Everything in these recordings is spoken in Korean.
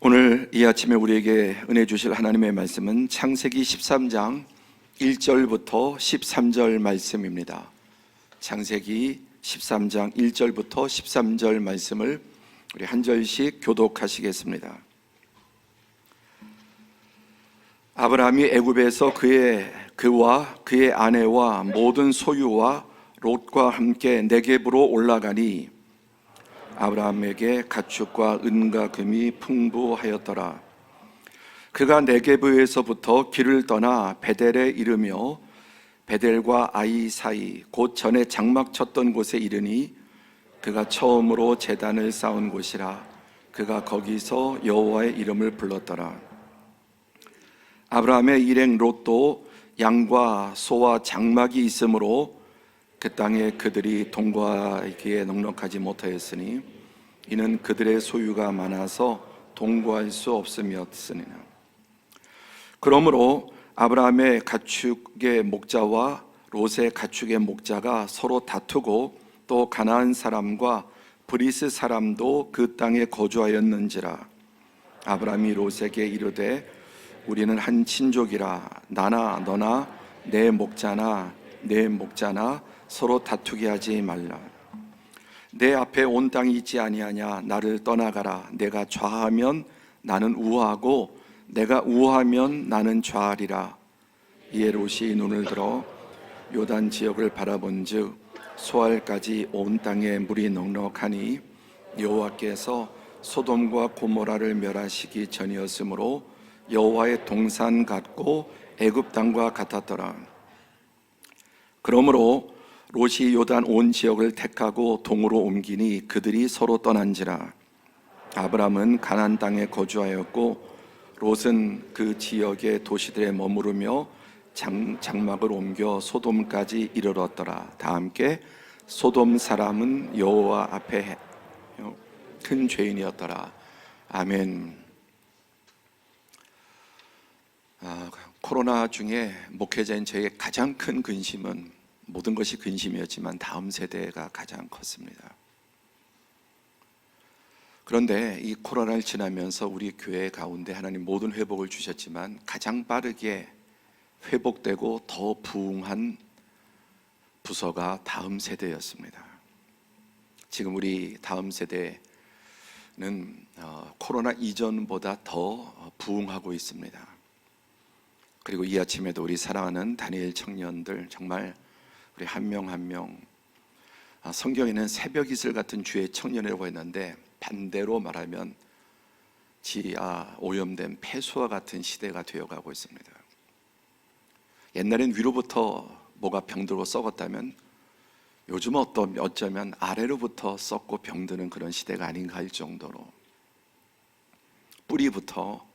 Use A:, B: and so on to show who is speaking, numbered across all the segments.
A: 오늘 이 아침에 우리에게 은혜 주실 하나님의 말씀은 창세기 13장 1절부터 13절 말씀입니다. 창세기 13장 1절부터 13절 말씀을 우리 한 절씩 교독하시겠습니다. 아브라함이 애굽에서 그와 그의 아내와 모든 소유와 롯과 함께 네겝으로 올라가니 아브라함에게 가축과 은과 금이 풍부하였더라. 그가 네겝에서부터 길을 떠나 베델에 이르며 베델과 아이 사이 곧 전에 장막 쳤던 곳에 이르니 그가 처음으로 제단을 쌓은 곳이라. 그가 거기서 여호와의 이름을 불렀더라. 아브라함의 일행 롯도 양과 소와 장막이 있으므로 그 땅에 그들이 동거하기에 넉넉하지 못하였으니 이는 그들의 소유가 많아서 동거할 수 없음이었으니라. 그러므로 아브라함의 가축의 목자와 롯의 가축의 목자가 서로 다투고 또 가나안 사람과 브리스 사람도 그 땅에 거주하였는지라. 아브라함이 롯에게 이르되 우리는 한 친족이라 나나 너나 내 목자나 서로 다투게 하지 말라. 내 앞에 온 땅이 있지 아니하냐. 나를 떠나가라. 내가 좌하면 나는 우하고 내가 우하면 나는 좌하리라. 이에 롯이 눈을 들어 요단 지역을 바라본즉 소알까지 온 땅에 물이 넉넉하니 여호와께서 소돔과 고모라를 멸하시기 전이었으므로 여호와의 동산 같고 애굽 땅과 같았더라. 그러므로 롯이 요단 온 지역을 택하고 동으로 옮기니 그들이 서로 떠난지라. 아브람은 가나안 땅에 거주하였고 롯은 그 지역의 도시들에 머무르며 장막을 옮겨 소돔까지 이르렀더라. 다 함께 소돔 사람은 여호와 앞에 큰 죄인이었더라. 아멘. 코로나 중에 목회자인 저의 가장 큰 근심은 모든 것이 근심이었지만 다음 세대가 가장 컸습니다. 그런데 이 코로나를 지나면서 우리 교회 가운데 하나님 모든 회복을 주셨지만 가장 빠르게 회복되고 더 부흥한 부서가 다음 세대였습니다. 지금 우리 다음 세대는 코로나 이전보다 더 부흥하고 있습니다. 그리고 이 아침에도 우리 사랑하는 다니엘 청년들 정말 우리 한 명 한 명 성경에는 새벽 이슬 같은 주의 청년이라고 했는데 반대로 말하면 오염된 폐수와 같은 시대가 되어가고 있습니다. 옛날엔 위로부터 뭐가 병들고 썩었다면 요즘은 어쩌면 아래로부터 썩고 병드는 그런 시대가 아닌가 할 정도로 뿌리부터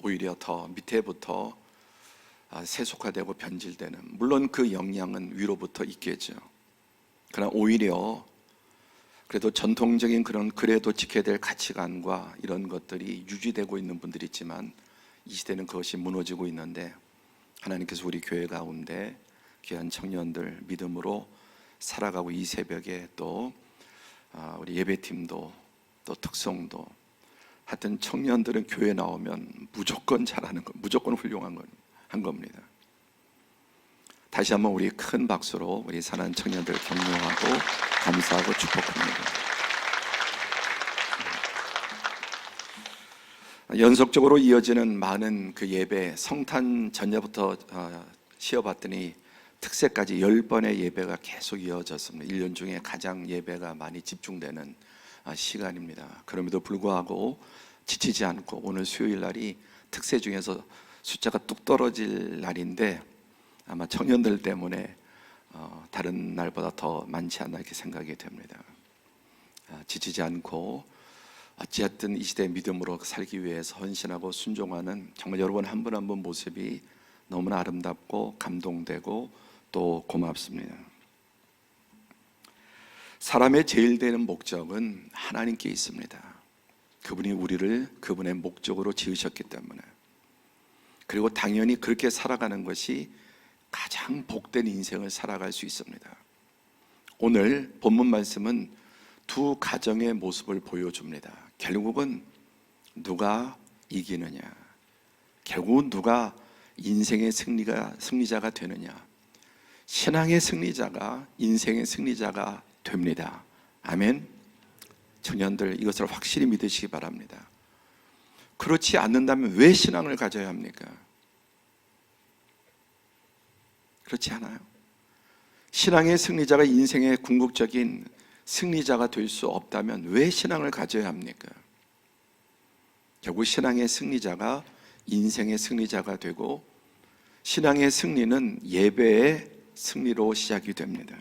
A: 오히려 더 밑에부터 세속화되고 변질되는, 물론 그 영향은 위로부터 있겠죠. 그러나 오히려 그래도 전통적인 그런 그래도 지켜야 될 가치관과 이런 것들이 유지되고 있는 분들이 있지만 이 시대는 그것이 무너지고 있는데 하나님께서 우리 교회 가운데 귀한 청년들 믿음으로 살아가고 이 새벽에 또 우리 예배팀도 또 특성도 하여튼 청년들은 교회 나오면 무조건 잘하는 거, 무조건 훌륭한 한 겁니다. 다시 한번 우리 큰 박수로 우리 사랑하는 청년들 격려하고 감사하고 축복합니다. 연속적으로 이어지는 많은 그 예배, 성탄 전야부터 쉬어봤더니 특세까지 10번의 예배가 계속 이어졌습니다. 1년 중에 가장 예배가 많이 집중되는 시간입니다. 그럼에도 불구하고 지치지 않고 오늘 수요일 날이 특세 중에서 숫자가 뚝 떨어질 날인데 아마 청년들 때문에 다른 날보다 더 많지 않나 이렇게 생각이 됩니다. 지치지 않고 어찌됐든 이 시대의 믿음으로 살기 위해서 헌신하고 순종하는 정말 여러분 한 분 한 분 모습이 너무나 아름답고 감동되고 또 고맙습니다. 사람의 제일 되는 목적은 하나님께 있습니다. 그분이 우리를 그분의 목적으로 지으셨기 때문에, 그리고 당연히 그렇게 살아가는 것이 가장 복된 인생을 살아갈 수 있습니다. 오늘 본문 말씀은 두 가정의 모습을 보여줍니다. 결국은 누가 이기느냐? 결국 누가 인생의 승리자가 되느냐? 신앙의 승리자가 인생의 승리자가 됩니다. 아멘. 청년들, 이것을 확실히 믿으시기 바랍니다. 그렇지 않는다면 왜 신앙을 가져야 합니까? 그렇지 않아요. 신앙의 승리자가 인생의 궁극적인 승리자가 될 수 없다면 왜 신앙을 가져야 합니까? 결국 신앙의 승리자가 인생의 승리자가 되고, 신앙의 승리는 예배의 승리로 시작이 됩니다.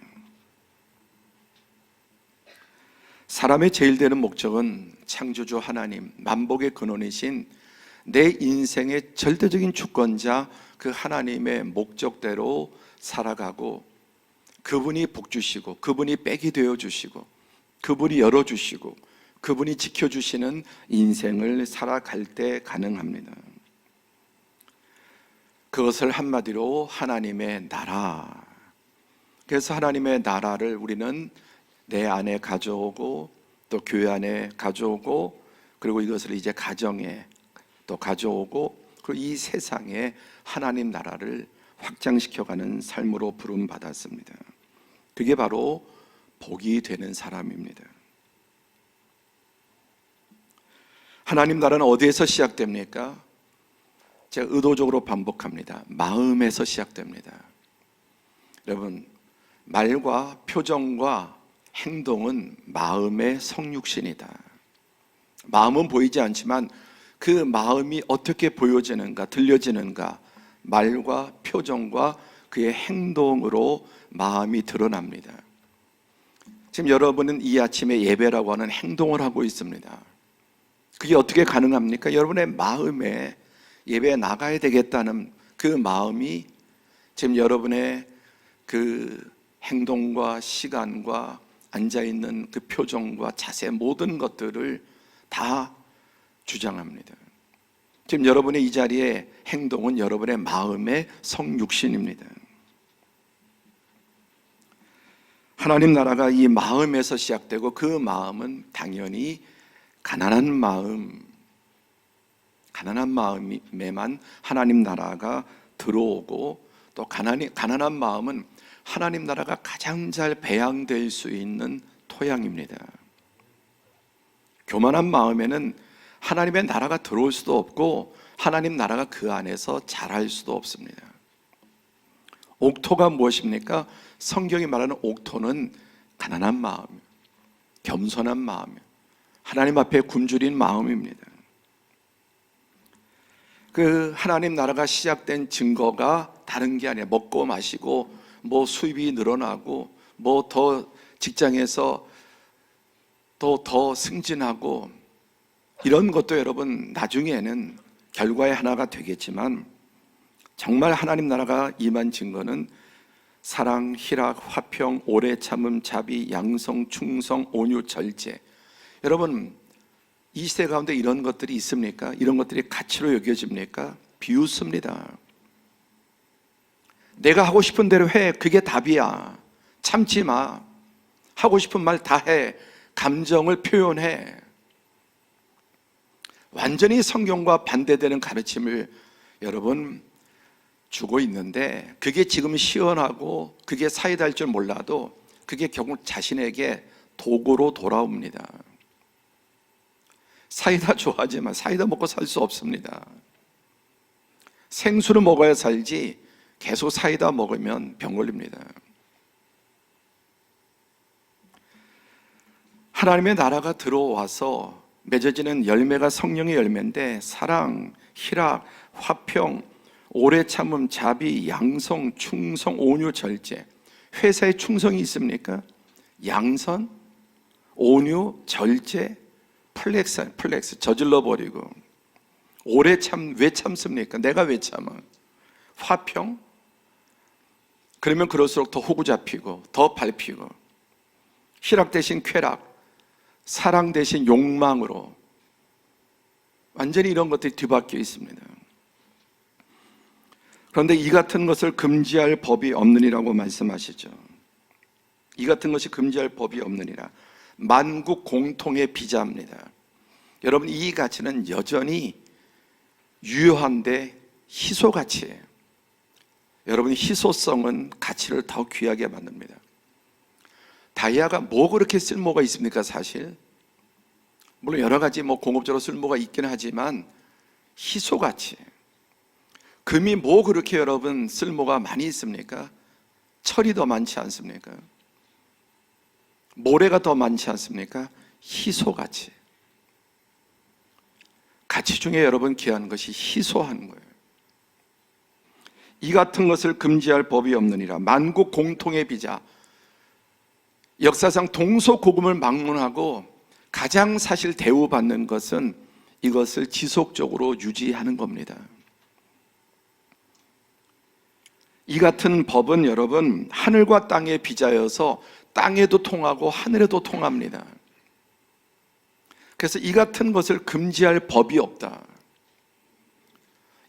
A: 사람의 제일 되는 목적은 창조주 하나님, 만복의 근원이신 내 인생의 절대적인 주권자 그 하나님의 목적대로 살아가고, 그분이 복 주시고, 그분이 백이 되어 주시고, 그분이 열어 주시고, 그분이 지켜주시는 인생을 살아갈 때 가능합니다. 그것을 한마디로 하나님의 나라. 그래서 하나님의 나라를 우리는 내 안에 가져오고, 또 교회 안에 가져오고, 그리고 이것을 이제 가정에 또 가져오고, 그리고 이 세상에 하나님 나라를 확장시켜가는 삶으로 부름받았습니다. 그게 바로 복이 되는 사람입니다. 하나님 나라는 어디에서 시작됩니까? 제가 의도적으로 반복합니다. 마음에서 시작됩니다. 여러분, 말과 표정과 행동은 마음의 성육신이다. 마음은 보이지 않지만 그 마음이 어떻게 보여지는가, 들려지는가, 말과 표정과 그의 행동으로 마음이 드러납니다. 지금 여러분은 이 아침에 예배라고 하는 행동을 하고 있습니다. 그게 어떻게 가능합니까? 여러분의 마음에 예배에 나가야 되겠다는 그 마음이 지금 여러분의 그 행동과 시간과 앉아있는 그 표정과 자세, 모든 것들을 다 주장합니다. 지금 여러분의 이 자리의 행동은 여러분의 마음의 성육신입니다. 하나님 나라가 이 마음에서 시작되고, 그 마음은 당연히 가난한 마음에만 하나님 나라가 들어오고, 또 가난한 마음은 하나님 나라가 가장 잘 배양될 수 있는 토양입니다. 교만한 마음에는 하나님의 나라가 들어올 수도 없고, 하나님 나라가 그 안에서 자랄 수도 없습니다. 옥토가 무엇입니까? 성경이 말하는 옥토는 가난한 마음, 겸손한 마음, 하나님 앞에 굶주린 마음입니다. 그 하나님 나라가 시작된 증거가 다른 게 아니라 먹고 마시고, 뭐 수입이 늘어나고, 뭐 더 직장에서 또 더 승진하고, 이런 것도 여러분 나중에는 결과의 하나가 되겠지만, 정말 하나님 나라가 임한 증거는 사랑, 희락, 화평, 오래 참음, 자비, 양성, 충성, 온유, 절제. 여러분, 이 시대 가운데 이런 것들이 있습니까? 이런 것들이 가치로 여겨집니까? 비웃습니다. 내가 하고 싶은 대로 해. 그게 답이야. 참지 마. 하고 싶은 말 다 해. 감정을 표현해. 완전히 성경과 반대되는 가르침을 여러분 주고 있는데, 그게 지금 시원하고 그게 사이다일 줄 몰라도 그게 결국 자신에게 도구로 돌아옵니다. 사이다 좋아하지만 사이다 먹고 살 수 없습니다. 생수를 먹어야 살지 계속 사이다 먹으면 병 걸립니다. 하나님의 나라가 들어와서 맺어지는 열매가 성령의 열매인데, 사랑, 희락, 화평, 오래 참음, 자비, 양성, 충성, 온유, 절제. 회사에 충성이 있습니까? 양선, 온유, 절제, 플렉스 저질러 버리고. 오래 왜 참습니까? 내가 왜 참아? 화평? 그러면 그럴수록 더 호구 잡히고 더 밟히고. 희락 대신 쾌락, 사랑 대신 욕망으로 완전히 이런 것들이 뒤바뀌어 있습니다. 그런데 이 같은 것을 금지할 법이 없느니라고 말씀하시죠. 이 같은 것이 금지할 법이 없느니라. 만국 공통의 비자입니다. 여러분, 이 가치는 여전히 유효한데 희소가치예요. 여러분, 희소성은 가치를 더 귀하게 만듭니다. 다이아가 뭐 그렇게 쓸모가 있습니까? 사실 물론 여러 가지 공업적으로 쓸모가 있긴 하지만 희소가치예요. 금이 뭐 그렇게 여러분 쓸모가 많이 있습니까? 철이 더 많지 않습니까? 모래가 더 많지 않습니까? 희소가치. 가치 중에 여러분 귀한 것이 희소한 거예요. 이 같은 것을 금지할 법이 없느니라. 만국 공통의 비자. 역사상 동서고금을 막론하고 가장 사실 대우받는 것은 이것을 지속적으로 유지하는 겁니다. 이 같은 법은 여러분 하늘과 땅의 비자여서 땅에도 통하고 하늘에도 통합니다. 그래서 이 같은 것을 금지할 법이 없다.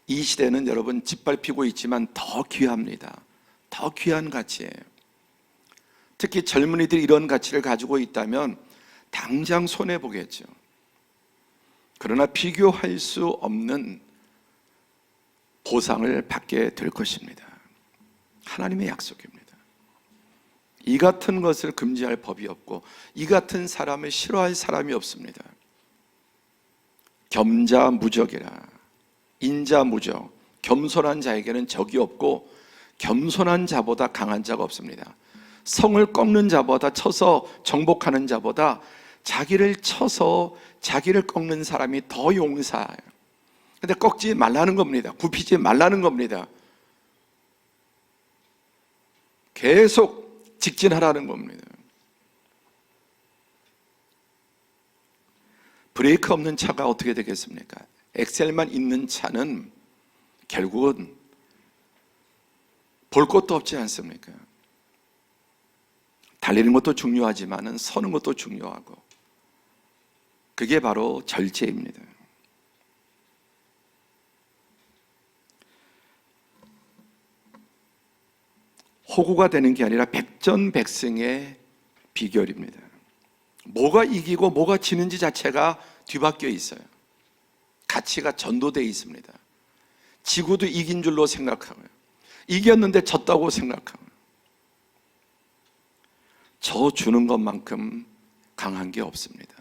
A: 이 시대는 여러분 짓밟히고 있지만 더 귀합니다. 더 귀한 가치예요. 특히 젊은이들이 이런 가치를 가지고 있다면 당장 손해보겠죠. 그러나 비교할 수 없는 보상을 받게 될 것입니다. 하나님의 약속입니다. 이 같은 것을 금지할 법이 없고 이 같은 사람을 싫어할 사람이 없습니다. 겸자무적이라. 인자무적. 겸손한 자에게는 적이 없고 겸손한 자보다 강한 자가 없습니다. 성을 꺾는 자보다 쳐서 정복하는 자보다 자기를 쳐서 자기를 꺾는 사람이 더 용사해요. 근데 꺾지 말라는 겁니다. 굽히지 말라는 겁니다. 계속 직진하라는 겁니다. 브레이크 없는 차가 어떻게 되겠습니까? 엑셀만 있는 차는 결국은 볼 것도 없지 않습니까? 달리는 것도 중요하지만 서는 것도 중요하고, 그게 바로 절제입니다. 호구가 되는 게 아니라 백전백승의 비결입니다. 뭐가 이기고 뭐가 지는지 자체가 뒤바뀌어 있어요. 가치가 전도되어 있습니다. 지구도 이긴 줄로 생각하고요, 이겼는데 졌다고 생각하고요. 저 주는 것만큼 강한 게 없습니다.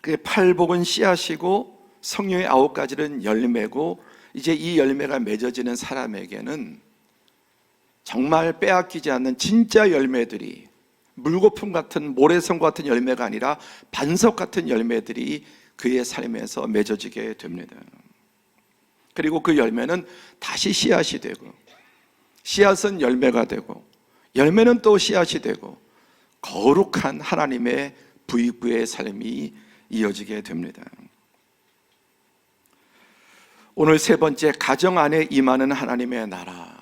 A: 그게 팔복은 씨앗이고 성령의 9가지는 열매고, 이제 이 열매가 맺어지는 사람에게는 정말 빼앗기지 않는 진짜 열매들이, 물거품 같은 모래성 같은 열매가 아니라 반석 같은 열매들이 그의 삶에서 맺어지게 됩니다. 그리고 그 열매는 다시 씨앗이 되고, 씨앗은 열매가 되고, 열매는 또 씨앗이 되고, 거룩한 하나님의 부의 삶이 이어지게 됩니다. 오늘 세 번째, 가정 안에 임하는 하나님의 나라.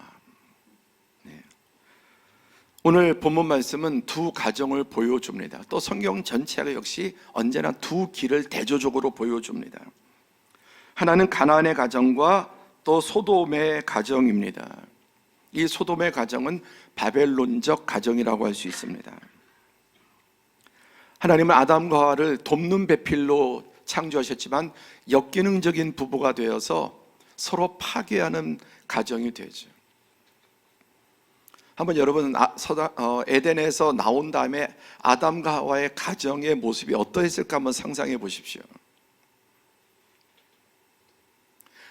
A: 오늘 본문 말씀은 두 가정을 보여줍니다. 또 성경 전체가 역시 언제나 두 길을 대조적으로 보여줍니다. 하나는 가나안의 가정과 또 소돔의 가정입니다. 이 소돔의 가정은 바벨론적 가정이라고 할 수 있습니다. 하나님은 아담과 하와를 돕는 배필로 창조하셨지만 역기능적인 부부가 되어서 서로 파괴하는 가정이 되죠. 한번 여러분 에덴에서 나온 다음에 아담과 하와의 가정의 모습이 어떠했을까 한번 상상해 보십시오.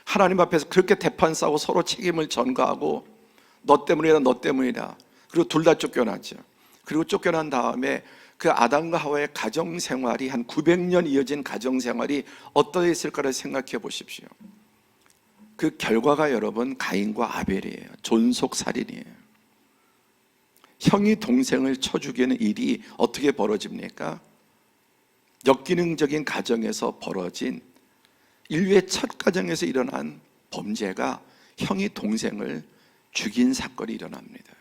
A: 하나님 앞에서 그렇게 대판 싸고 서로 책임을 전가하고, 너 때문이다 너 때문이다. 그리고 둘 다 쫓겨났죠. 그리고 쫓겨난 다음에 그 아담과 하와의 가정 생활이 한 900년 이어진 가정 생활이 어떠했을까를 생각해 보십시오. 그 결과가 여러분 가인과 아벨이에요. 존속살인이에요. 형이 동생을 쳐 죽이는 일이 어떻게 벌어집니까? 역기능적인 가정에서 벌어진, 인류의 첫 가정에서 일어난 범죄가 형이 동생을 죽인 사건이 일어납니다.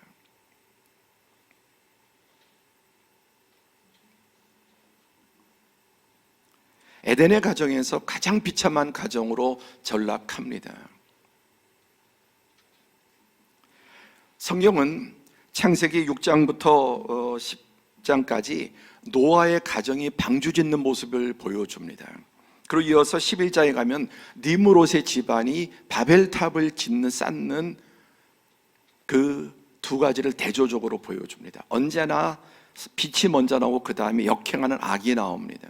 A: 에덴의 가정에서 가장 비참한 가정으로 전락합니다. 성경은 창세기 6장부터 6장까지 노아의 가정이 방주 짓는 모습을 보여줍니다. 그리고 이어서 11장에 가면 니므롯의 집안이 바벨탑을 쌓는 그 두 가지를 대조적으로 보여줍니다. 언제나 빛이 먼저 나오고 그 다음에 역행하는 악이 나옵니다.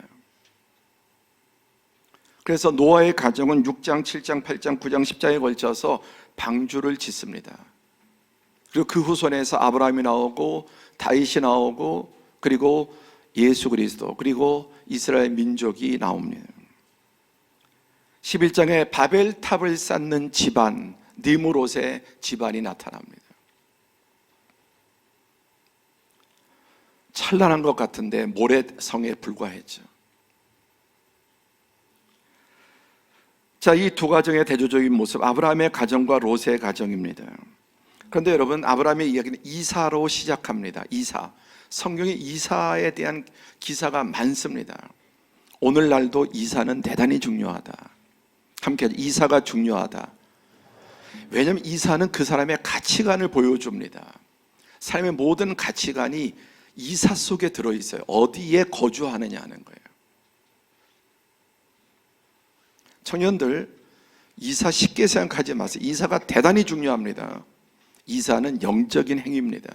A: 그래서 노아의 가정은 6장, 7장, 8장, 9장, 10장에 걸쳐서 방주를 짓습니다. 그리고 그 후손에서 아브라함이 나오고 다윗이 나오고 그리고 예수 그리스도 그리고 이스라엘 민족이 나옵니다. 11장에 바벨탑을 쌓는 집안, 니므롯의 집안이 나타납니다. 찬란한 것 같은데 모래성에 불과했죠. 자, 이 두 가정의 대조적인 모습, 아브라함의 가정과 롯의 가정입니다. 그런데 여러분, 아브라함의 이야기는 이사로 시작합니다. 이사. 성경에 이사에 대한 기사가 많습니다. 오늘날도 이사는 대단히 중요하다. 함께 이사가 중요하다. 왜냐하면 이사는 그 사람의 가치관을 보여줍니다. 삶의 모든 가치관이 이사 속에 들어있어요. 어디에 거주하느냐 하는 거예요. 청년들, 이사 쉽게 생각하지 마세요. 이사가 대단히 중요합니다. 이사는 영적인 행위입니다.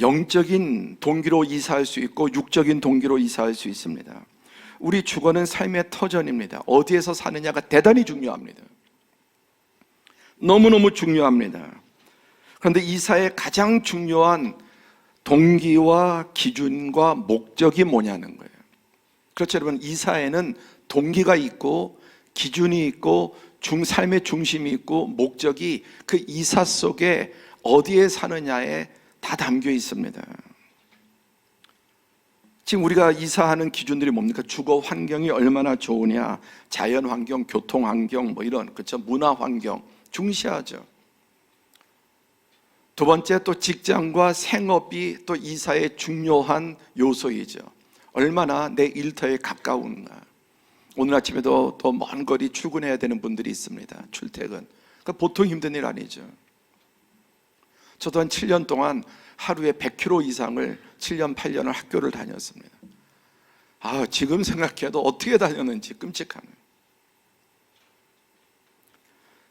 A: 영적인 동기로 이사할 수 있고 육적인 동기로 이사할 수 있습니다. 우리 주거는 삶의 터전입니다. 어디에서 사느냐가 대단히 중요합니다. 너무너무 중요합니다. 그런데 이사의 가장 중요한 동기와 기준과 목적이 뭐냐는 거예요. 그렇죠, 여러분. 이사에는 동기가 있고 기준이 있고 삶의 중심이 있고 목적이 그 이사 속에 어디에 사느냐에 다 담겨 있습니다. 지금 우리가 이사하는 기준들이 뭡니까? 주거 환경이 얼마나 좋으냐, 자연 환경, 교통 환경, 뭐 이런, 그렇죠? 문화 환경 중시하죠. 두 번째, 또 직장과 생업이 또 이사의 중요한 요소이죠. 얼마나 내 일터에 가까운가. 오늘 아침에도 또 먼 거리 출근해야 되는 분들이 있습니다. 출퇴근. 그러니까 보통 힘든 일 아니죠. 저도 한 7년 동안 하루에 100km 이상을 7년, 8년을 학교를 다녔습니다. 지금 생각해도 어떻게 다녔는지 끔찍하네요.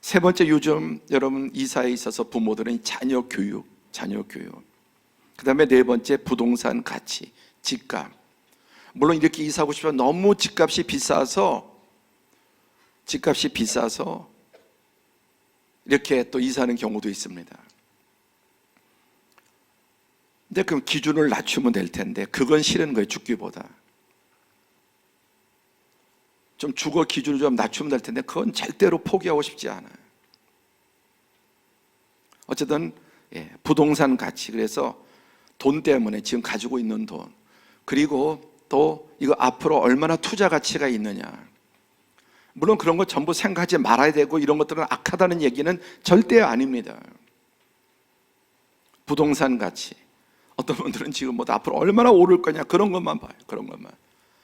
A: 세 번째, 요즘 여러분 이사에 있어서 부모들은 자녀 교육. 그 다음에 네 번째, 부동산 가치, 집값. 물론 이렇게 이사하고 싶으면 너무 집값이 비싸서 이렇게 또 이사하는 경우도 있습니다. 근데 그럼 기준을 낮추면 될 텐데 그건 싫은 거예요. 죽기보다 좀 주거 기준을 좀 낮추면 될 텐데 그건 절대로 포기하고 싶지 않아요. 어쨌든 부동산 가치, 그래서 돈 때문에 지금 가지고 있는 돈, 그리고 또 이거 앞으로 얼마나 투자 가치가 있느냐. 물론 그런 거 전부 생각하지 말아야 되고 이런 것들은 악하다는 얘기는 절대 아닙니다. 부동산 가치, 어떤 분들은 지금 뭐 앞으로 얼마나 오를 거냐 그런 것만 봐요. 그런 것만.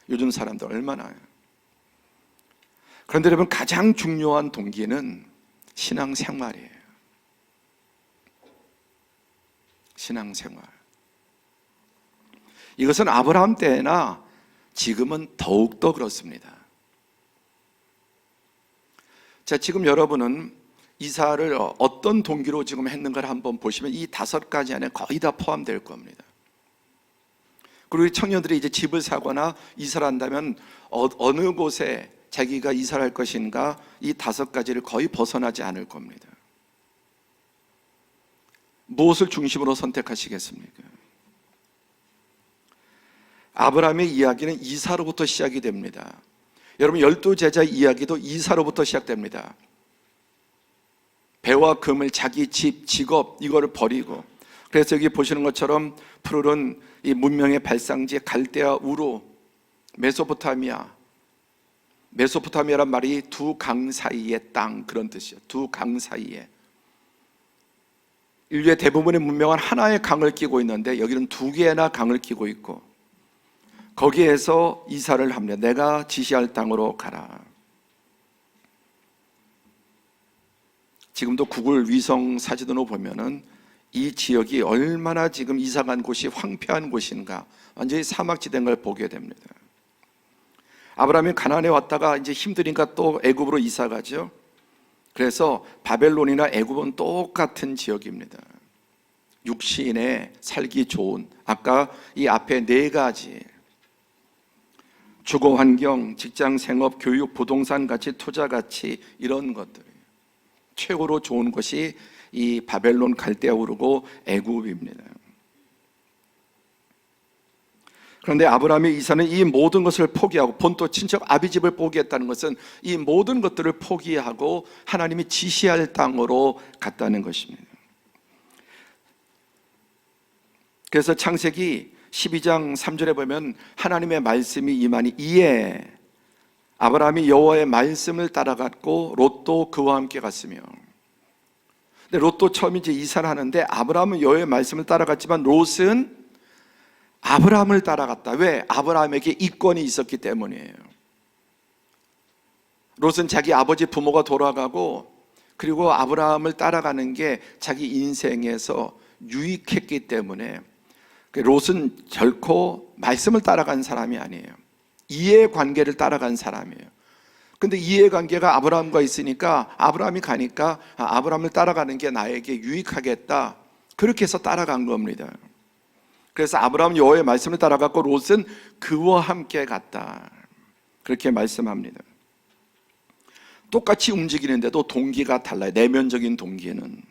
A: 요즘 사람들 얼마나. 그런데 여러분, 가장 중요한 동기는 신앙생활이에요. 신앙생활. 이것은 아브라함 때나 지금은 더욱더 그렇습니다. 자, 지금 여러분은 이사를 어떤 동기로 지금 했는가를 한번 보시면 이 5가지 안에 거의 다 포함될 겁니다. 그리고 청년들이 이제 집을 사거나 이사를 한다면 어느 곳에 자기가 이사를 할 것인가, 이 5가지를 거의 벗어나지 않을 겁니다. 무엇을 중심으로 선택하시겠습니까? 아브라함의 이야기는 이사로부터 시작이 됩니다. 여러분, 12제자 이야기도 이사로부터 시작됩니다. 배와 금을, 자기 집, 직업 이거를 버리고, 그래서 여기 보시는 것처럼 푸르른 이 문명의 발상지 갈대아 우루, 메소포타미아란 말이 두 강 사이의 땅, 그런 뜻이에요. 두 강 사이에. 인류의 대부분의 문명은 하나의 강을 끼고 있는데 여기는 2개나 강을 끼고 있고, 거기에서 이사를 합니다. 내가 지시할 땅으로 가라. 지금도 구글 위성 사진으로 보면은 이 지역이 얼마나 지금 이사간 곳이 황폐한 곳인가, 완전히 사막지대인 걸 보게 됩니다. 아브라함이 가나안에 왔다가 이제 힘드니까 또 애굽으로 이사 가죠. 그래서 바벨론이나 애굽은 똑같은 지역입니다. 육신에 살기 좋은, 아까 이 앞에 네 가지, 주거 환경, 직장 생업, 교육, 부동산 가치, 투자 가치, 이런 것들 최고로 좋은 것이 이 바벨론, 갈대아 우르고 애굽입니다. 그런데 아브라함의 이사는 이 모든 것을 포기하고, 본토 친척 아비집을 포기했다는 것은 이 모든 것들을 포기하고 하나님이 지시할 땅으로 갔다는 것입니다. 그래서 창세기 12장 3절에 보면 하나님의 말씀이 임하니 이에 아브라함이 여호와의 말씀을 따라갔고 롯도 그와 함께 갔으며. 근데 롯도 처음 이제 이사를 하는데 아브라함은 여호와의 말씀을 따라갔지만 롯은 아브라함을 따라갔다. 왜? 아브라함에게 이권이 있었기 때문이에요. 롯은 자기 아버지 부모가 돌아가고, 그리고 아브라함을 따라가는 게 자기 인생에서 유익했기 때문에 롯은 결코 말씀을 따라간 사람이 아니에요. 이해관계를 따라간 사람이에요. 근데 이해관계가 아브라함과 있으니까 아브라함이 가니까 아브라함을 따라가는 게 나에게 유익하겠다, 그렇게 해서 따라간 겁니다. 그래서 아브라함은 여호와의 말씀을 따라갔고 롯은 그와 함께 갔다, 그렇게 말씀합니다. 똑같이 움직이는데도 동기가 달라요. 내면적인 동기는.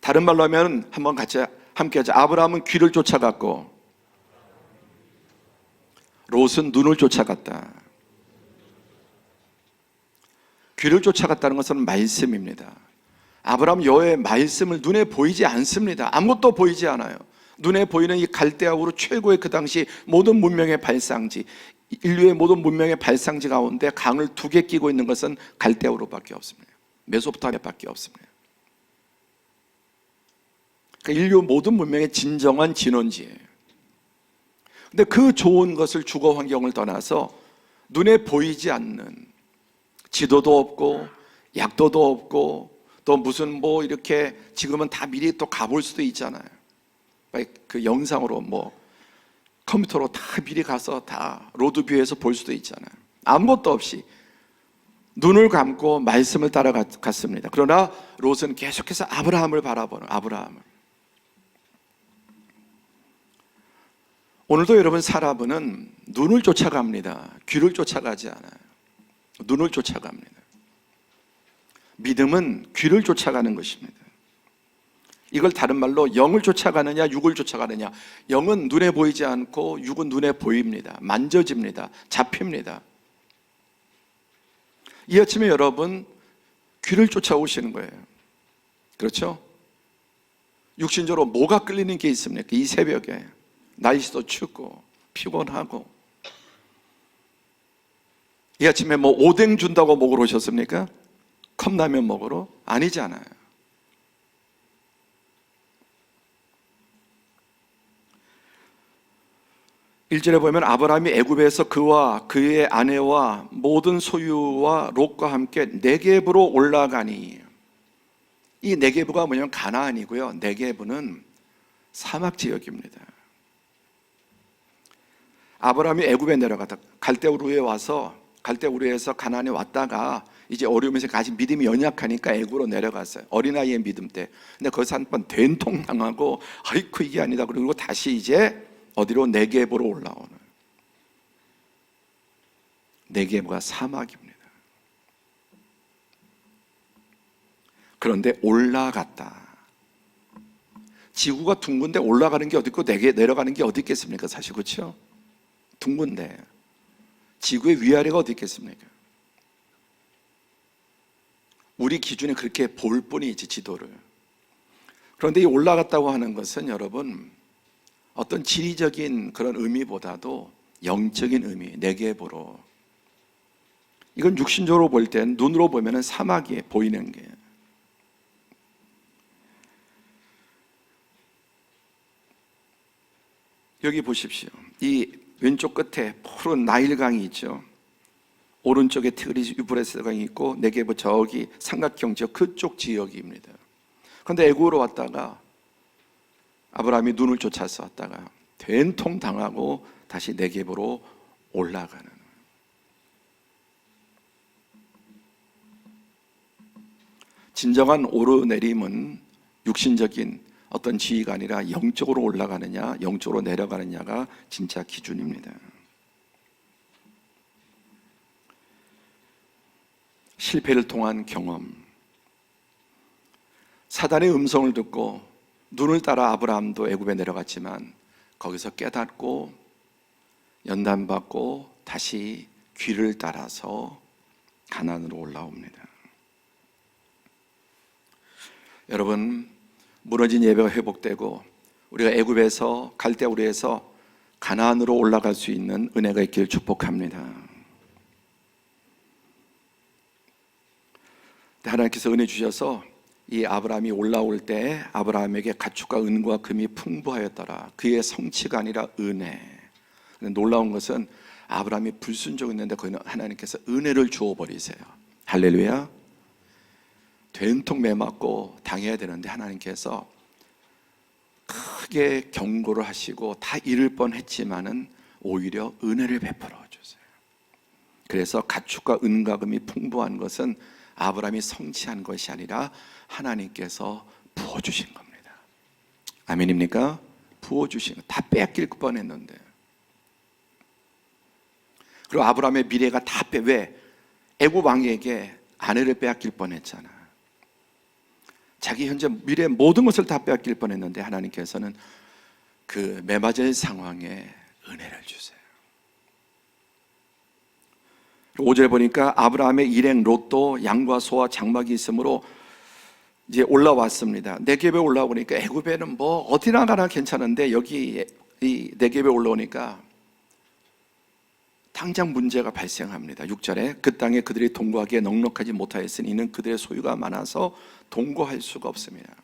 A: 다른 말로 하면 한번 같이 함께 하자. 아브라함은 귀를 쫓아갔고 롯은 눈을 쫓아갔다. 귀를 쫓아갔다는 것은 말씀입니다. 아브라함 여호와의 말씀을 눈에 보이지 않습니다. 아무것도 보이지 않아요. 눈에 보이는 이 갈대아 우르 최고의 그 당시 모든 문명의 발상지, 인류의 모든 문명의 발상지 가운데 강을 2개 끼고 있는 것은 갈대아 우르밖에 없습니다. 메소포타미아밖에 없습니다. 그러니까 인류 모든 문명의 진정한 진원지예요. 근데 그 좋은 것을, 주거 환경을 떠나서 눈에 보이지 않는, 지도도 없고 약도도 없고 또 무슨 뭐 이렇게 지금은 다 미리 또 가볼 수도 있잖아요. 그 영상으로 뭐 컴퓨터로 다 미리 가서 다 로드뷰에서 볼 수도 있잖아요. 아무것도 없이 눈을 감고 말씀을 따라갔습니다. 그러나 롯은 계속해서 아브라함을 바라보는, 아브라함을. 오늘도 여러분 사람은 눈을 쫓아갑니다. 귀를 쫓아가지 않아요. 눈을 쫓아갑니다. 믿음은 귀를 쫓아가는 것입니다. 이걸 다른 말로 영을 쫓아가느냐 육을 쫓아가느냐. 영은 눈에 보이지 않고 육은 눈에 보입니다. 만져집니다. 잡힙니다. 이 아침에 여러분 귀를 쫓아오시는 거예요. 그렇죠? 육신적으로 뭐가 끌리는 게 있습니까? 이 새벽에 날씨도 춥고 피곤하고. 이 아침에 뭐 오뎅 준다고 먹으러 오셨습니까? 컵라면 먹으러? 아니잖아요. 일절에 보면 아브라함이 애굽에서 그와 그의 아내와 모든 소유와 롯과 함께 네겝으로 올라가니. 이 네겝가 뭐냐면 가나안이고요. 네겝은 사막 지역입니다. 아브라함이 애굽에 내려갔다 갈대우르에 와서, 갈대우르에서 가나안에 왔다가 이제 어려우면서 아직 믿음이 연약하니까 애굽으로 내려갔어요. 어린아이의 믿음 때. 근데 거기서 한 번 된통당하고 아이쿠 이게 아니다 그리고 다시 이제 어디로? 네겝으로 올라오는. 네겝가 사막입니다. 그런데 올라갔다. 지구가 둥근데 올라가는 게 어디 있고 내려가는 게 어디 있겠습니까? 사실 그렇죠? 둥근데 지구의 위아래가 어디 있겠습니까? 우리 기준에 그렇게 볼 뿐이지 지도를. 그런데 이 올라갔다고 하는 것은 여러분 어떤 지리적인 그런 의미보다도 영적인 의미, 네겝으로. 이건 육신적으로 볼 땐 눈으로 보면 사막이 보이는 게. 여기 보십시오. 이 왼쪽 끝에 푸른 나일강이 있죠. 오른쪽에 티그리스 유브라스 강이 있고 네겝은 저기 삼각형 지역, 그쪽 지역입니다. 그런데 애굽으로 왔다가 아브라함이 눈을 쫓아서 왔다가 된통 당하고 다시 네겝으로 올라가는, 진정한 오르내림은 육신적인 어떤 지위가 아니라 영적으로 올라가느냐 영적으로 내려가느냐가 진짜 기준입니다. 실패를 통한 경험, 사단의 음성을 듣고 눈을 따라 아브라함도 애굽에 내려갔지만 거기서 깨닫고 연단받고 다시 귀를 따라서 가나안으로 올라옵니다. 여러분, 무너진 예배가 회복되고 우리가 애굽에서 갈대우리에서 가나안으로 올라갈 수 있는 은혜가 있기를 축복합니다. 하나님께서 은혜 주셔서 이 아브라함이 올라올 때 아브라함에게 가축과 은과 금이 풍부하였더라. 그의 성취가 아니라 은혜. 놀라운 것은 아브라함이 불순종했는데 거기는 하나님께서 은혜를 주어버리세요. 할렐루야. 된통 매맞고 당해야 되는데 하나님께서 크게 경고를 하시고 다 잃을 뻔했지만은 오히려 은혜를 베풀어 주세요. 그래서 가축과 은과 금이 풍부한 것은 아브라함이 성취한 것이 아니라 하나님께서 부어주신 겁니다. 아멘입니까? 부어주신 거. 다 뺏길 뻔했는데. 그리고 아브라함의 미래가 다 왜? 애굽 왕에게 아내를 빼앗길 뻔했잖아. 자기 현재 미래 모든 것을 다 빼앗길 뻔했는데 하나님께서는 그 매맞은 상황에 은혜를 주세요. 5절에 보니까 아브라함의 일행 롯도 양과 소와 장막이 있으므로 이제 올라왔습니다. 네겝에 올라오니까 애굽에는 뭐 어디나 가나 괜찮은데 여기 이 네겝에 올라오니까 당장 문제가 발생합니다. 6절에 그 땅에 그들이 동거하기에 넉넉하지 못하였으니 이는 그들의 소유가 많아서 동거할 수가 없습니다.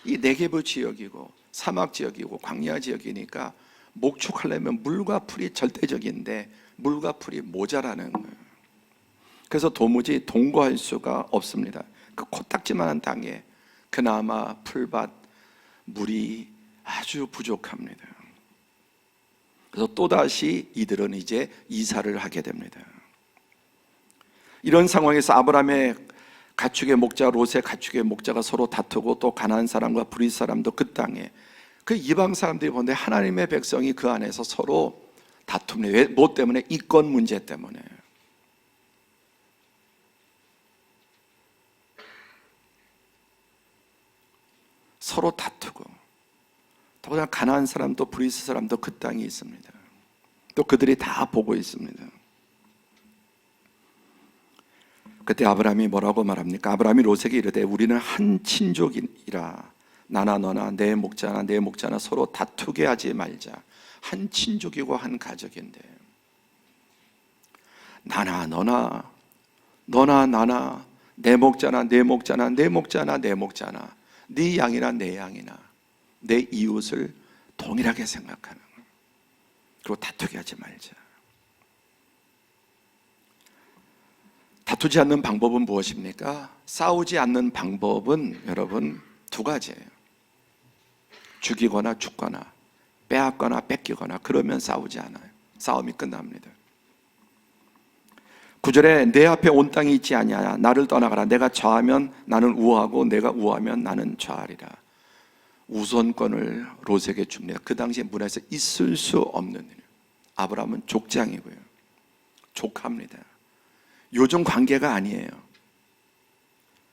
A: 이 네겝 지역이고 사막 지역이고 광야 지역이니까 목축하려면 물과 풀이 절대적인데 물과 풀이 모자라는 거예요. 그래서 도무지 동거할 수가 없습니다. 그 코딱지만한 땅에 그나마 풀밭, 물이 아주 부족합니다. 그래서 또다시 이들은 이제 이사를 하게 됩니다. 이런 상황에서 아브라함의 가축의 목자, 롯의 가축의 목자가 서로 다투고 또 가나안 사람과 브릿 사람도 그 땅에 그 이방 사람들이 보는데 하나님의 백성이 그 안에서 서로 다툽니다. 왜? 뭐 때문에? 이권 문제 때문에. 서로 다투고 더구나 가나안 사람도 브리스 사람도 그 땅에 있습니다. 또 그들이 다 보고 있습니다. 그때 아브라함이 뭐라고 말합니까? 아브라함이 롯에게 이르되 우리는 한 친족이라 나나 너나 내 목자나 내 목자나 서로 다투게 하지 말자. 한 친족이고 한 가족인데 나나 너나 너나 나나 내 목자나 내 목자나 내 목자나 내 목자나 네 양이나 내 양이나 내 이웃을 동일하게 생각하는 거예요. 그리고 다투게 하지 말자. 다투지 않는 방법은 무엇입니까? 싸우지 않는 방법은 여러분 두 가지예요. 죽이거나 죽거나 빼앗거나 뺏기거나 그러면 싸우지 않아요. 싸움이 끝납니다. 9절에 내 앞에 온 땅이 있지 아니하냐 나를 떠나가라. 내가 좌하면 나는 우하고 내가 우하면 나는 좌하리라. 우선권을 롯에게 줍니다. 그 당시에 문화에서 있을 수 없는 일. 아브라함은 족장이고요. 족합니다. 요즘 관계가 아니에요.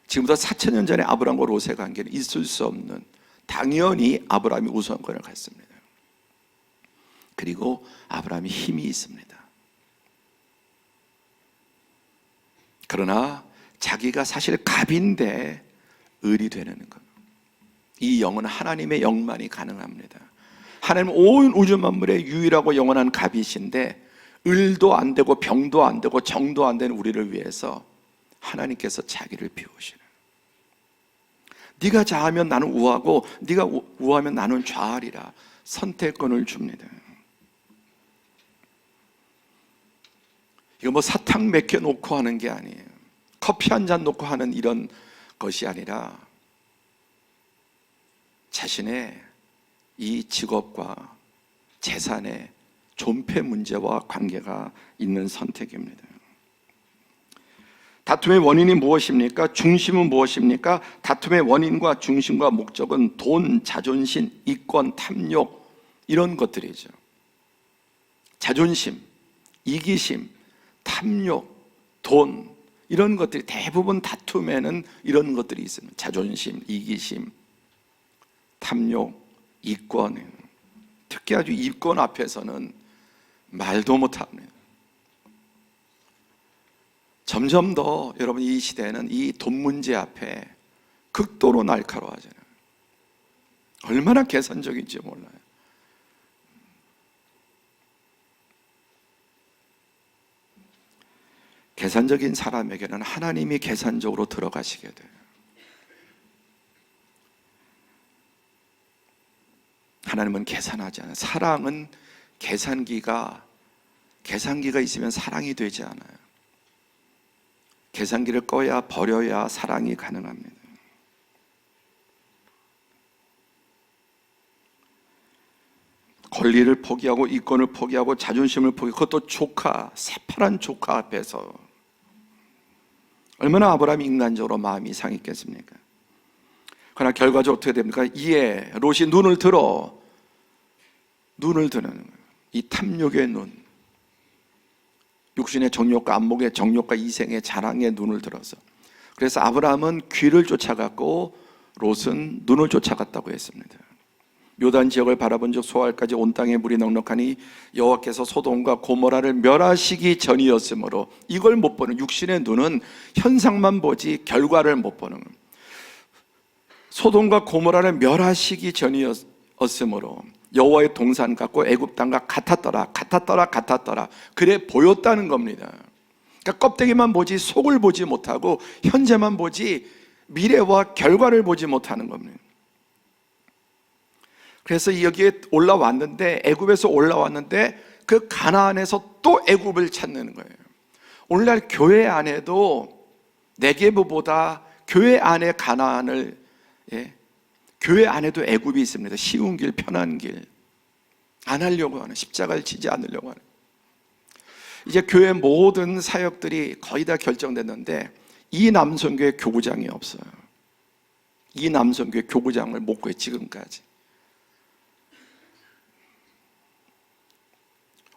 A: 지금부터 4,000년 전에 아브라함과 롯의 관계는 있을 수 없는, 당연히 아브라함이 우선권을 갖습니다. 그리고 아브라함이 힘이 있습니다. 그러나 자기가 사실 갑인데 을이 되는 것. 이 영은 하나님의 영만이 가능합니다. 하나님은 온 우주 만물의 유일하고 영원한 갑이신데 을도 안 되고 병도 안 되고 정도 안 되는 우리를 위해서 하나님께서 자기를 비우시는, 네가 좌하면 나는 우하고 네가 우하면 나는 좌하리라 선택권을 줍니다. 이거 뭐 사탕 몇 개 놓고 하는 게 아니에요. 커피 한 잔 놓고 하는 이런 것이 아니라 자신의 이 직업과 재산의 존폐 문제와 관계가 있는 선택입니다. 다툼의 원인이 무엇입니까? 중심은 무엇입니까? 다툼의 원인과 중심과 목적은 돈, 자존심, 이권, 탐욕 이런 것들이죠. 자존심, 이기심, 탐욕, 돈 이런 것들이 대부분 다툼에는 이런 것들이 있습니다. 자존심, 이기심, 탐욕, 이권. 특히 아주 이권 앞에서는 말도 못합니다. 점점 더 여러분 이 시대는 이 돈 문제 앞에 극도로 날카로워지는, 얼마나 계산적인지 몰라요. 계산적인 사람에게는 하나님이 계산적으로 들어가시게 돼요. 하나님은 계산하지 않아요. 사랑은 계산기가 있으면 사랑이 되지 않아요. 계산기를 꺼야 버려야 사랑이 가능합니다. 권리를 포기하고 이권을 포기하고 자존심을 포기하고, 그것도 조카, 새파란 조카 앞에서 얼마나 아브라함이 인간적으로 마음이 상했겠습니까? 그러나 결과적으로 어떻게 됩니까? 이에 롯이 눈을 드는 거예요. 이 탐욕의 눈, 육신의 정욕과 안목의 정욕과 이생의 자랑의 눈을 들어서, 그래서 아브라함은 귀를 쫓아갔고 롯은 눈을 쫓아갔다고 했습니다. 요단 지역을 바라본 즉 소알까지 온 땅에 물이 넉넉하니 여호와께서 소돔과 고모라를 멸하시기 전이었으므로, 이걸 못 보는 육신의 눈은 현상만 보지 결과를 못 보는 거예요. 소돔과 고모라를 멸하시기 전이었으므로 여호와의 동산 같고 애굽 땅과 같았더라 그래 보였다는 겁니다. 그러니까 껍데기만 보지 속을 보지 못하고 현재만 보지 미래와 결과를 보지 못하는 겁니다. 그래서 여기에 올라왔는데, 애굽에서 올라왔는데 그 가나안에서 또 애굽을 찾는 거예요. 오늘날 교회 안에도 네게브보다 교회 안에 가나안을, 교회 안에도 애굽이 있습니다. 쉬운 길, 편한 길, 안 하려고 하는, 십자가를 지지 않으려고 하는. 이제 교회 모든 사역들이 거의 다 결정됐는데 이 남성교회 교구장이 없어요. 이 남성교회 교구장을 못 구해 지금까지.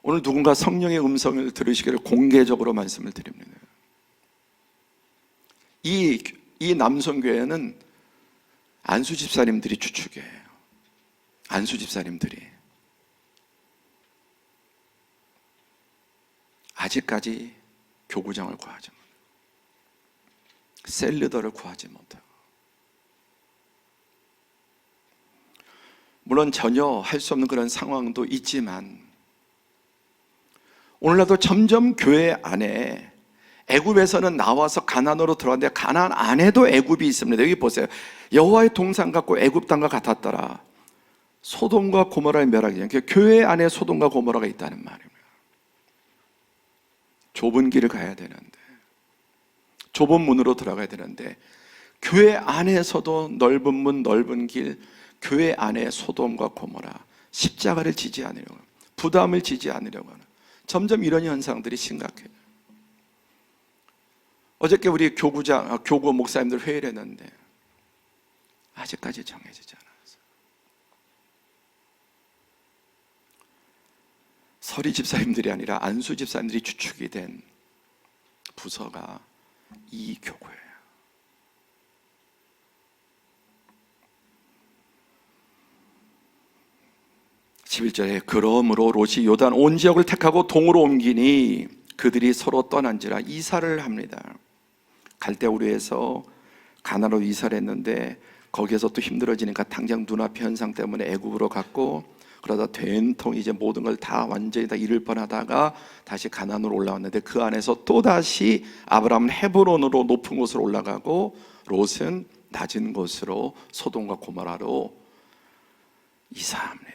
A: 오늘 누군가 성령의 음성을 들으시기를 공개적으로 말씀을 드립니다. 이 남성교회는 안수 집사님들이 주축이에요. 안수 집사님들이 아직까지 교구장을 구하지 못하고 셀리더를 구하지 못하고, 물론 전혀 할 수 없는 그런 상황도 있지만 오늘날도 점점 교회 안에, 애굽에서는 나와서 가나안으로 들어왔는데 가나안 안에도 애굽이 있습니다. 여기 보세요. 여호와의 동산 같고 애굽 땅과 같았더라. 소돔과 고모라의 멸하기 전, 교회 안에 소돔과 고모라가 있다는 말입니다. 좁은 길을 가야 되는데, 좁은 문으로 들어가야 되는데, 교회 안에서도 넓은 문, 넓은 길, 교회 안에 소돔과 고모라, 십자가를 지지 않으려고, 부담을 지지 않으려고 하는, 점점 이런 현상들이 심각해요. 어저께 우리 교구 목사님들 회의를 했는데 아직까지 정해지지 않았어요. 서리 집사님들이 아니라 안수 집사님들이 주축이 된 부서가 이 교구예요. (11절에) 그러므로 롯이 요단 온 지역을 택하고 동으로 옮기니 그들이 서로 떠난지라 이사를 합니다. 갈대우르에서 가나안으로 이사를 했는데 거기에서 또 힘들어지니까 당장 눈앞의 현상 때문에 애굽으로 갔고, 그러다 된통 이제 모든 걸 다 완전히 다 잃을 뻔하다가 다시 가나안으로 올라왔는데 그 안에서 또다시 아브라함은 헤브론으로 높은 곳으로 올라가고 롯은 낮은 곳으로 소돔과 고모라로 이사합니다.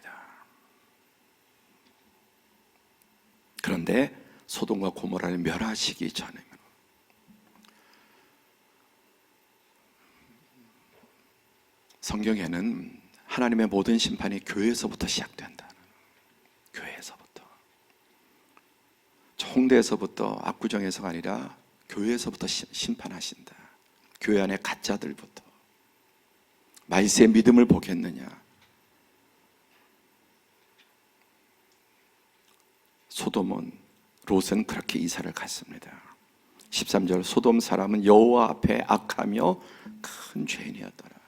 A: 그런데 소돔과 고모라를 멸하시기 전에, 성경에는 하나님의 모든 심판이 교회에서부터 시작된다. 교회에서부터. 홍대에서부터 압구정에서가 아니라 교회에서부터 심판하신다. 교회 안에 가짜들부터. 말세의 믿음을 보겠느냐. 소돔은, 롯은 그렇게 이사를 갔습니다. 13절, 소돔 사람은 여호와 앞에 악하며 큰 죄인이었더라.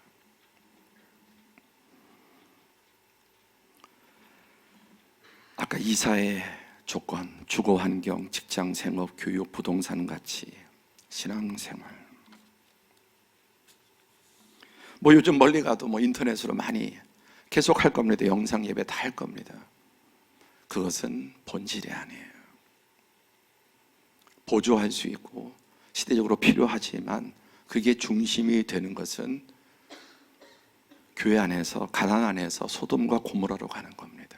A: 아까 이사의 조건, 주거 환경, 직장 생업, 교육, 부동산 가치, 신앙생활. 요즘 멀리 가도 인터넷으로 많이 계속 할 겁니다. 영상 예배 다 할 겁니다. 그것은 본질이 아니에요. 보조할 수 있고 시대적으로 필요하지만 그게 중심이 되는 것은 교회 안에서, 가난 안에서 소돔과 고모라로 가는 겁니다.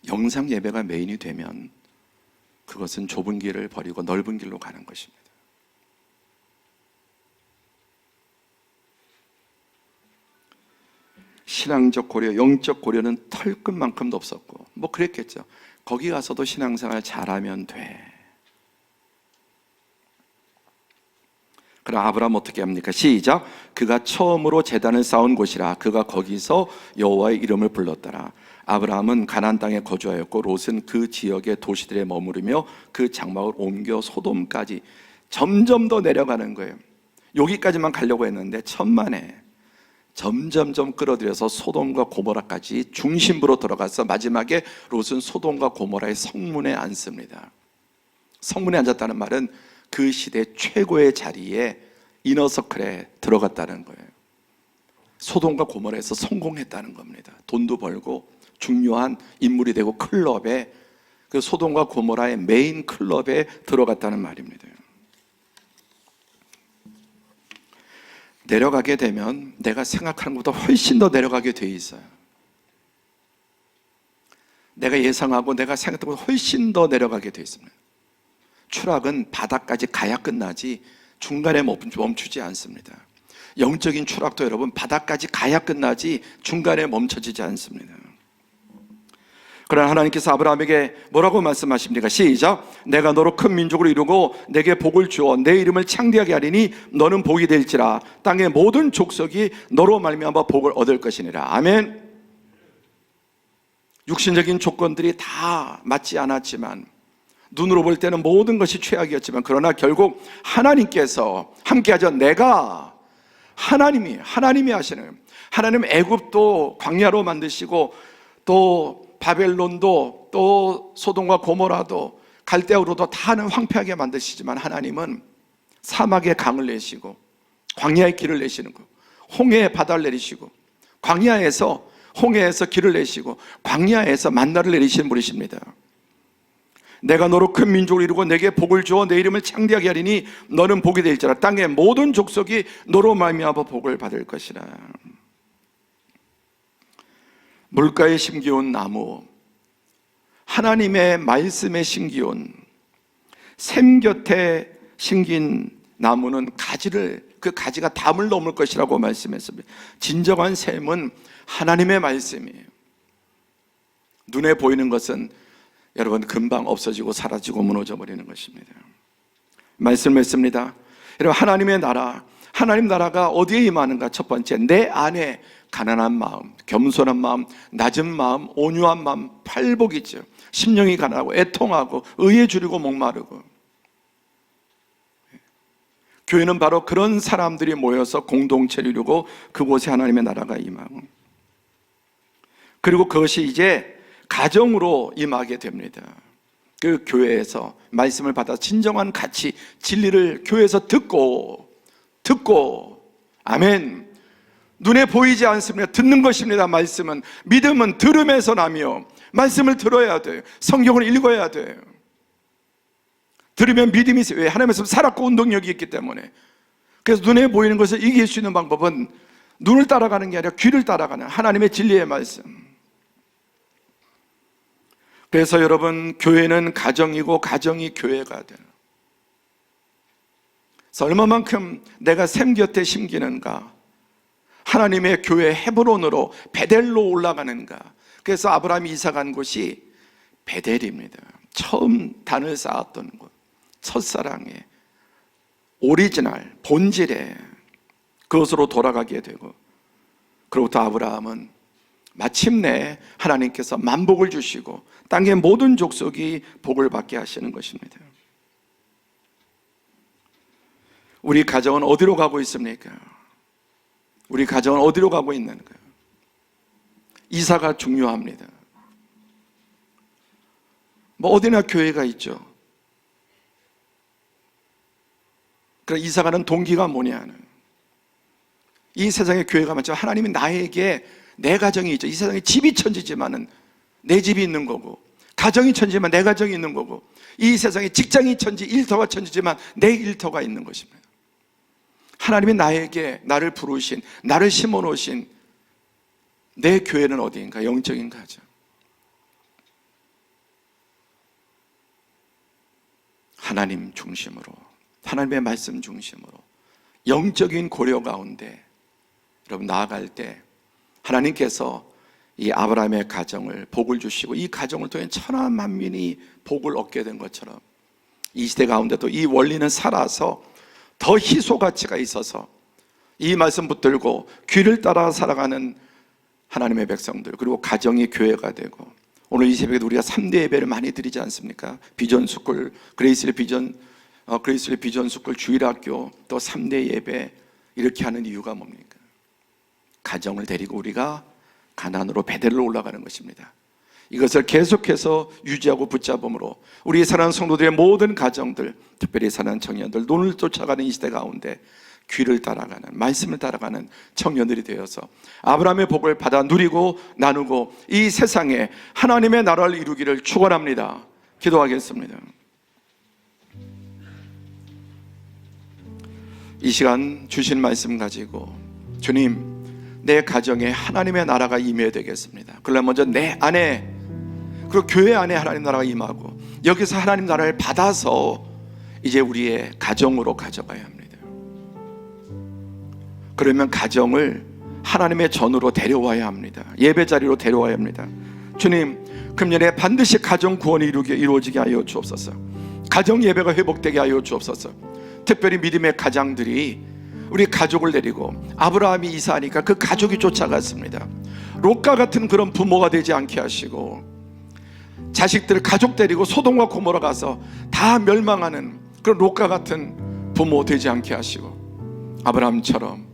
A: 영상 예배가 메인이 되면 그것은 좁은 길을 버리고 넓은 길로 가는 것입니다. 신앙적 고려, 영적 고려는 털끝만큼도 없었고 그랬겠죠. 거기 가서도 신앙생활 잘하면 돼. 그럼 아브라함 어떻게 합니까? 시작. 그가 처음으로 제단을 쌓은 곳이라. 그가 거기서 여호와의 이름을 불렀더라. 아브라함은 가나안 땅에 거주하였고 롯은 그 지역의 도시들에 머무르며 그 장막을 옮겨 소돔까지 점점 더 내려가는 거예요. 여기까지만 가려고 했는데 천만에 점점점 끌어들여서 소돔과 고모라까지 중심부로 들어가서 마지막에 롯은 소돔과 고모라의 성문에 앉습니다. 성문에 앉았다는 말은 그 시대 최고의 자리에 이너서클에 들어갔다는 거예요. 소돔과 고모라에서 성공했다는 겁니다. 돈도 벌고 중요한 인물이 되고 클럽에, 그 소돔과 고모라의 메인 클럽에 들어갔다는 말입니다. 내려가게 되면 내가 생각하는 것보다 훨씬 더 내려가게 돼 있어요. 내가 예상하고 내가 생각했던 것보다 훨씬 더 내려가게 돼 있습니다. 추락은 바닥까지 가야 끝나지 중간에 멈추지 않습니다. 영적인 추락도 여러분 바닥까지 가야 끝나지 중간에 멈춰지지 않습니다. 그러나 하나님께서 아브라함에게 뭐라고 말씀하십니까? 시작. 내가 너로 큰 민족을 이루고 내게 복을 주어 내 이름을 창대하게 하리니 너는 복이 될지라. 땅의 모든 족속이 너로 말미암아 복을 얻을 것이니라. 아멘. 육신적인 조건들이 다 맞지 않았지만, 눈으로 볼 때는 모든 것이 최악이었지만, 그러나 결국 하나님께서 함께하죠. 내가 하나님이 하시는, 하나님 애굽도 광야로 만드시고 또 바벨론도 또 소돔과 고모라도 갈대아우로도 다 하는 황폐하게 만드시지만 하나님은 사막에 강을 내시고 광야의 길을 내시는 거, 홍해에 바다를 내리시고 광야에서 홍해에서 길을 내시고 광야에서 만나를 내리시는 분이십니다. 내가 너로 큰 민족을 이루고 내게 복을 주어 내 이름을 창대하게 하리니 너는 복이 될지라. 땅의 모든 족속이 너로 말미암아 복을 받을 것이라. 물가에 심기온 나무, 하나님의 말씀에 심기온 샘 곁에 심긴 나무는 그 가지가 담을 넘을 것이라고 말씀했습니다. 진정한 샘은 하나님의 말씀이에요. 눈에 보이는 것은 여러분 금방 없어지고 사라지고 무너져 버리는 것입니다. 말씀했습니다. 여러분 하나님의 나라, 하나님 나라가 어디에 임하는가? 첫 번째, 내 안에 가난한 마음, 겸손한 마음, 낮은 마음, 온유한 마음, 팔복이죠. 심령이 가난하고 애통하고 의에 줄이고 목마르고. 교회는 바로 그런 사람들이 모여서 공동체를 이루고 그곳에 하나님의 나라가 임하고, 그리고 그것이 이제 가정으로 임하게 됩니다. 그 교회에서 말씀을 받아 진정한 가치, 진리를 교회에서 듣고 아멘. 눈에 보이지 않습니다. 듣는 것입니다. 말씀은, 믿음은 들음에서 나며 말씀을 들어야 돼요. 성경을 읽어야 돼요. 들으면 믿음이 있어요. 왜? 하나님의 말씀 살았고 운동력이 있기 때문에. 그래서 눈에 보이는 것을 이길 수 있는 방법은 눈을 따라가는 게 아니라 귀를 따라가는 하나님의 진리의 말씀. 그래서 여러분, 교회는 가정이고 가정이 교회가 돼요. 그래서 얼마만큼 내가 샘 곁에 심기는가, 하나님의 교회 헤브론으로 베델로 올라가는가? 그래서 아브라함이 이사 간 곳이 베델입니다. 처음 단을 쌓았던 곳, 첫사랑의 오리지널, 본질의 그것으로 돌아가게 되고, 그로부터 아브라함은 마침내 하나님께서 만복을 주시고 땅의 모든 족속이 복을 받게 하시는 것입니다. 우리 가정은 어디로 가고 있습니까? 우리 가정은 어디로 가고 있는가? 이사가 중요합니다. 뭐 어디나 교회가 있죠. 그럼 이사가는 동기가 뭐냐는, 이 세상에 교회가 많지만 하나님이 나에게 내 가정이 있죠. 이 세상에 집이 천지지만은 내 집이 있는 거고, 가정이 천지지만 내 가정이 있는 거고, 이 세상에 직장이 천지, 일터가 천지지만 내 일터가 있는 것입니다. 하나님이 나에게 나를 부르신, 나를 심어 놓으신 내 교회는 어디인가? 영적인 가정. 하나님 중심으로, 하나님의 말씀 중심으로 영적인 고려 가운데 여러분 나아갈 때 하나님께서 이 아브라함의 가정을 복을 주시고 이 가정을 통해 천하 만민이 복을 얻게 된 것처럼 이 시대 가운데도 이 원리는 살아서 더 희소 가치가 있어서 이 말씀 붙들고 귀를 따라 살아가는 하나님의 백성들, 그리고 가정이 교회가 되고, 오늘 이 새벽에 우리가 3대 예배를 많이 드리지 않습니까? 비전 스쿨, 그레이스리 비전 스쿨, 주일학교, 또 3대 예배 이렇게 하는 이유가 뭡니까? 가정을 데리고 우리가 가나안으로 베델로 올라가는 것입니다. 이것을 계속해서 유지하고 붙잡음으로 우리 사랑하는 성도들의 모든 가정들, 특별히 사랑하는 청년들, 눈을 쫓아가는 이 시대 가운데 귀를 따라가는, 말씀을 따라가는 청년들이 되어서 아브라함의 복을 받아 누리고 나누고 이 세상에 하나님의 나라를 이루기를 축원합니다. 기도하겠습니다. 이 시간 주신 말씀 가지고 주님, 내 가정에 하나님의 나라가 임해야 되겠습니다. 그러나 먼저 내 안에, 그리고 교회 안에 하나님 나라가 임하고 여기서 하나님 나라를 받아서 이제 우리의 가정으로 가져가야 합니다. 그러면 가정을 하나님의 전으로 데려와야 합니다. 예배 자리로 데려와야 합니다. 주님, 금년에 반드시 가정 구원이 이루어지게 하여 주옵소서. 가정 예배가 회복되게 하여 주옵소서. 특별히 믿음의 가장들이 우리 가족을 데리고, 아브라함이 이사하니까 그 가족이 쫓아갔습니다. 롯과 같은 그런 부모가 되지 않게 하시고, 자식들 가족 데리고 소돔과 고모라 가서 다 멸망하는 그런 롯과 같은 부모 되지 않게 하시고, 아브라함처럼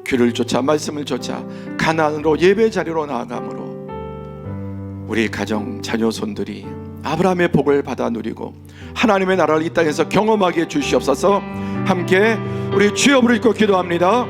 A: 귀를 쫓아 말씀을 쫓아 가나안으로 예배 자리로 나아감으로 우리 가정 자녀손들이 아브라함의 복을 받아 누리고 하나님의 나라를 이 땅에서 경험하게 해 주시옵소서. 함께 우리 주여 부르짖고 기도합니다.